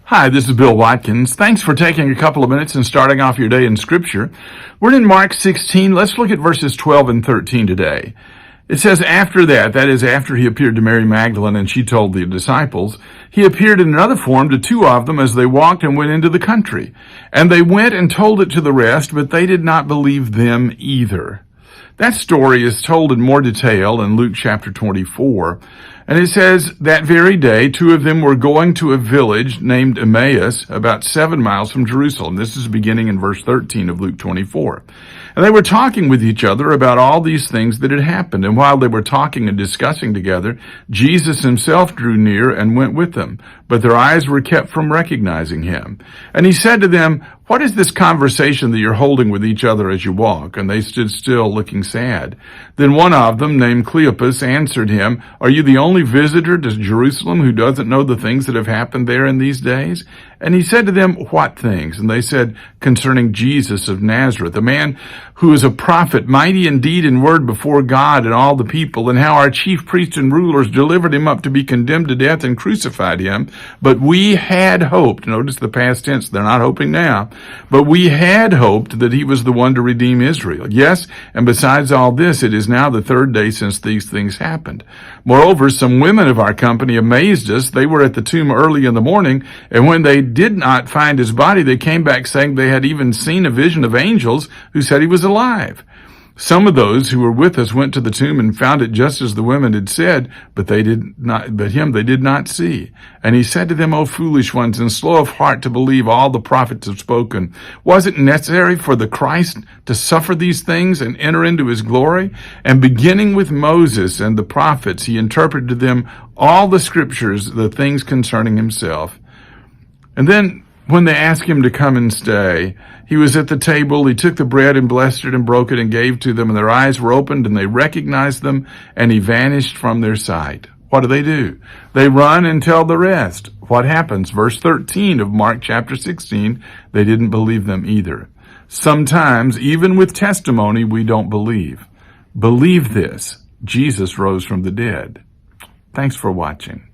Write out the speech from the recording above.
Hi, this is Bill Watkins. Thanks for taking a couple of minutes and starting off your day in Scripture. We're in Mark 16. Let's look at verses 12 and 13 today. It says, after that is after he appeared to Mary Magdalene and she told the disciples, he appeared in another form to two of them as they walked and went into the country. And they went and told it to the rest, but they did not believe them either. That story is told in more detail in Luke chapter 24. And it says, that very day, two of them were going to a village named Emmaus, about 7 miles from Jerusalem. This is beginning in verse 13 of Luke 24. And they were talking with each other about all these things that had happened. And while they were talking and discussing together, Jesus himself drew near and went with them. But their eyes were kept from recognizing him. And he said to them, what is this conversation that you're holding with each other as you walk? And they stood still, looking sad. Then one of them, named Cleopas, answered him, are you the only visitor to Jerusalem who doesn't know the things that have happened there in these days? And he said to them, what things? And they said, concerning Jesus of Nazareth, a man who is a prophet, mighty in deed and word before God and all the people, and how our chief priests and rulers delivered him up to be condemned to death and crucified him. But we had hoped, notice the past tense, they're not hoping now, but we had hoped that he was the one to redeem Israel. Yes, and besides all this, it is now the third day since these things happened. Moreover, some women of our company amazed us. They were at the tomb early in the morning, and when they did not find his body, they came back saying they had even seen a vision of angels who said he was alive. Some of those who were with us went to the tomb and found it just as the women had said, but they did not see. And he said to them, O foolish ones, and slow of heart to believe all the prophets have spoken. Was it necessary for the Christ to suffer these things and enter into his glory? And beginning with Moses and the prophets, he interpreted to them all the scriptures, the things concerning himself. And then when they asked him to come and stay, he was at the table, he took the bread and blessed it and broke it and gave to them, and their eyes were opened and they recognized them, and he vanished from their sight. What do? They run and tell the rest. What happens? Verse 13 of Mark chapter 16, they didn't believe them either. Sometimes, even with testimony, we don't believe. Believe this, Jesus rose from the dead. Thanks for watching.